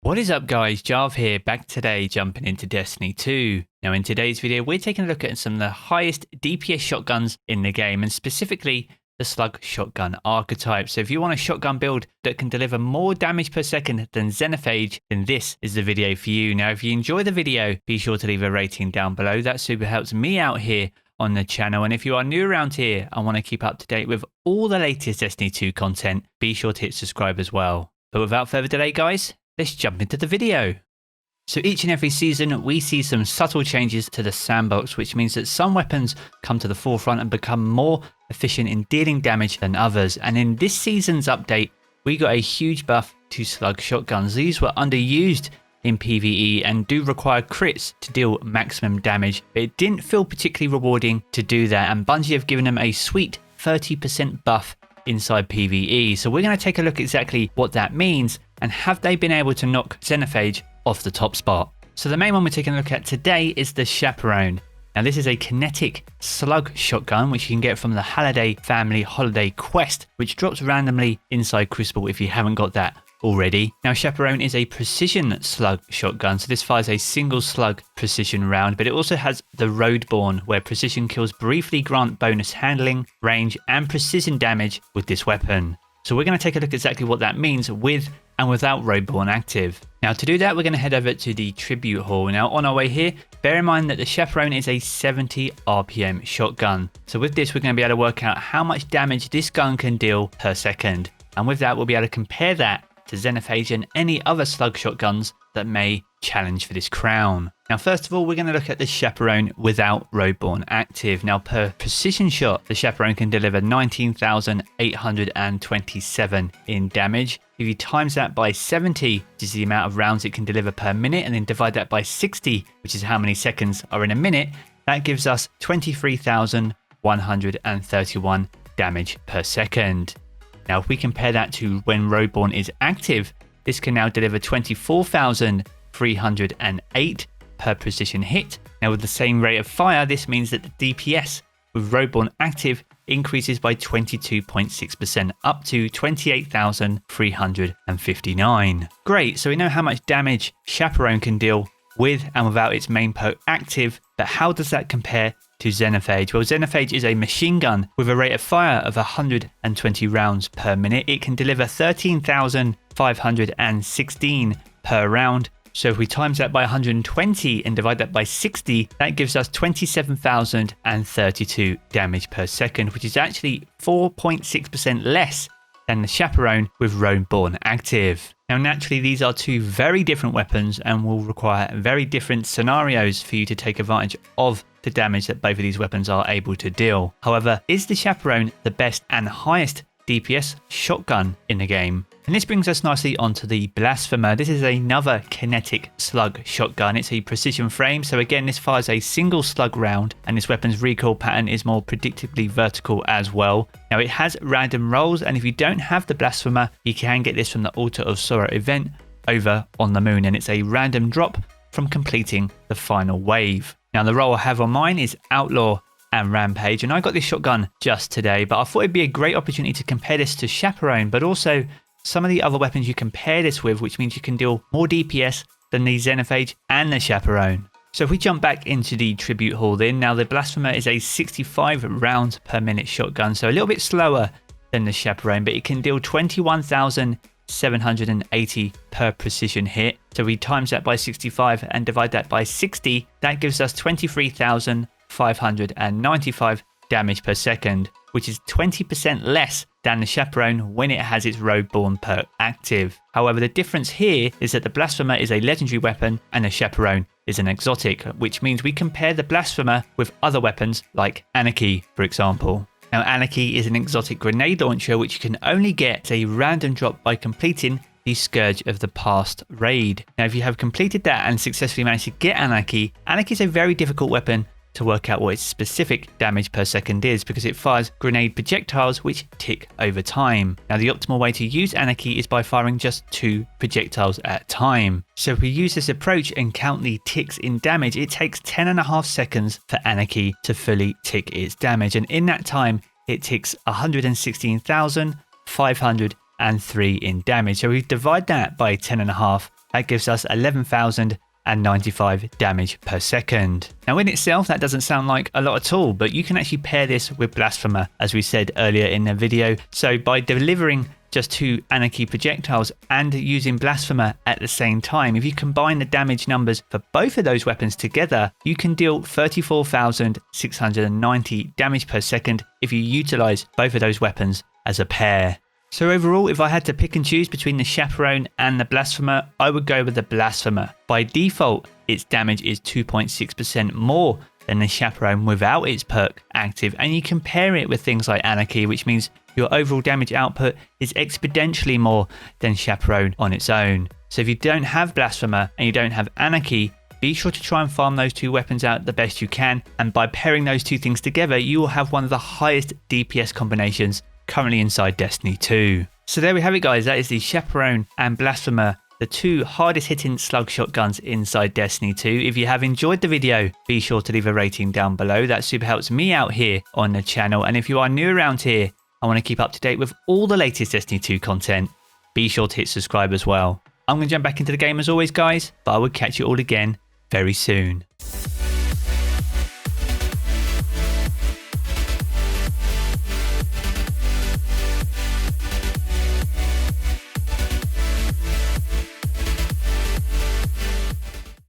What is up guys, Jarv here, back today jumping into Destiny 2. Now in today's video we're taking a look at some of the highest DPS shotguns in the game, and specifically the Slug shotgun archetype. So if you want a shotgun build that can deliver more damage per second than Xenophage, then this is the video for you. Now if you enjoy the video, be sure to leave a rating down below. That super helps me out here on the channel, and if you are new around here and want to keep up to date with all the latest Destiny 2 content, be sure to hit subscribe as well. But without further delay guys, let's jump into the video. So each and every season we see some subtle changes to the sandbox, which means that some weapons come to the forefront and become more efficient in dealing damage than others. And in this season's update we got a huge buff to Slug shotguns. These were underused in PvE and do require crits to deal maximum damage, but it didn't feel particularly rewarding to do that, and Bungie have given them a sweet 30% buff inside PvE. So we're going to take a look at exactly what that means and have they been able to knock Xenophage off the top spot. So the main one we're taking a look at today is the Chaperone. Now this is a kinetic slug shotgun which you can get from the Halliday Family Holiday Quest, which drops randomly inside Crystal if you haven't got that already. Now Chaperone is a precision slug shotgun, so this fires a single slug precision round, but it also has the Roadborne, where precision kills briefly grant bonus handling, range and precision damage with this weapon. So we're going to take a look at exactly what that means with and without Roadborne active. Now to do that we're going to head over to the Tribute Hall. Now on our way here, bear in mind that the Chaperone is a 70 RPM shotgun. So with this we're going to be able to work out how much damage this gun can deal per second. And with that we'll be able to compare that to Xenophage and any other slug shotguns that may challenge for this crown. Now first of all we're going to look at the Chaperone without Roadborne active. Now per precision shot the Chaperone can deliver 19,827 in damage. If you times that by 70, which is the amount of rounds it can deliver per minute, and then divide that by 60, which is how many seconds are in a minute, that gives us 23,131 damage per second. Now if we compare that to when Roadborne is active, this can now deliver 24,308 per precision hit. Now with the same rate of fire, this means that the DPS with Roadborne active increases by 22.6% up to 28,359. Great, so we know how much damage Chaperone can deal with and without its main perk active, but how does that compare to Xenophage? Well, Xenophage is a machine gun with a rate of fire of 120 rounds per minute. It can deliver 13,516 per round. So if we times that by 120 and divide that by 60, that gives us 27,032 damage per second, which is actually 4.6% less than the Chaperone with Roadborne active. Now naturally these are two very different weapons and will require very different scenarios for you to take advantage of the damage that both of these weapons are able to deal. However, is the Chaperone the best and highest DPS shotgun in the game? And this brings us nicely onto the Blasphemer. This is another kinetic slug shotgun. It's a precision frame, so again this fires a single slug round, and this weapon's recoil pattern is more predictably vertical as well. Now it has random rolls, and if you don't have the Blasphemer you can get this from the Altar of Sorrow event over on the moon, and it's a random drop from completing the final wave. Now the role I have on mine is Outlaw and Rampage, and I got this shotgun just today, but I thought it'd be a great opportunity to compare this to Chaperone, but also some of the other weapons you compare this with, which means you can deal more DPS than the Xenophage and the Chaperone. So if we jump back into the Tribute Hall then, now the Blasphemer is a 65 rounds per minute shotgun, so a little bit slower than the Chaperone, but it can deal 21,780 per precision hit. So we times that by 65 and divide that by 60, that gives us 23,595 damage per second, which is 20% less than the Chaperone when it has its Roadborne perk active. However, the difference here is that the Blasphemer is a legendary weapon and the Chaperone is an exotic, which means we compare the Blasphemer with other weapons like Anarchy, for example. Now Anarchy is an exotic grenade launcher which you can only get as a random drop by completing the Scourge of the Past raid. Now if you have completed that and successfully managed to get Anarchy, Anarchy is a very difficult weapon to work out what its specific damage per second is, because it fires grenade projectiles which tick over time. Now the optimal way to use Anarchy is by firing just 2 projectiles at a time. So if we use this approach and count the ticks in damage, it takes 10.5 seconds for Anarchy to fully tick its damage, and in that time it ticks 116,503 in damage. So we divide that by 10.5 that gives us 11,095 damage per second. Now in itself that doesn't sound like a lot at all, but you can actually pair this with Blasphemer as we said earlier in the video. So by delivering just 2 Anarchy projectiles and using Blasphemer at the same time, if you combine the damage numbers for both of those weapons together, you can deal 34,690 damage per second if you utilize both of those weapons as a pair. So overall, if I had to pick and choose between the Chaperone and the Blasphemer, I would go with the Blasphemer. By default, its damage is 2.6% more than the Chaperone without its perk active, and you compare it with things like Anarchy, which means your overall damage output is exponentially more than Chaperone on its own. So if you don't have Blasphemer and you don't have Anarchy, be sure to try and farm those 2 weapons out the best you can, and by pairing those 2 things together, you will have one of the highest DPS combinations currently inside Destiny 2. So there we have it guys, that is the Chaperone and Blasphemer, the 2 hardest hitting slug shotguns inside Destiny 2. If you have enjoyed the video, be sure to leave a rating down below. That super helps me out here on the channel. And if you are new around here, I want to keep up to date with all the latest Destiny 2 content, be sure to hit subscribe as well. I'm going to jump back into the game as always guys, but I will catch you all again very soon.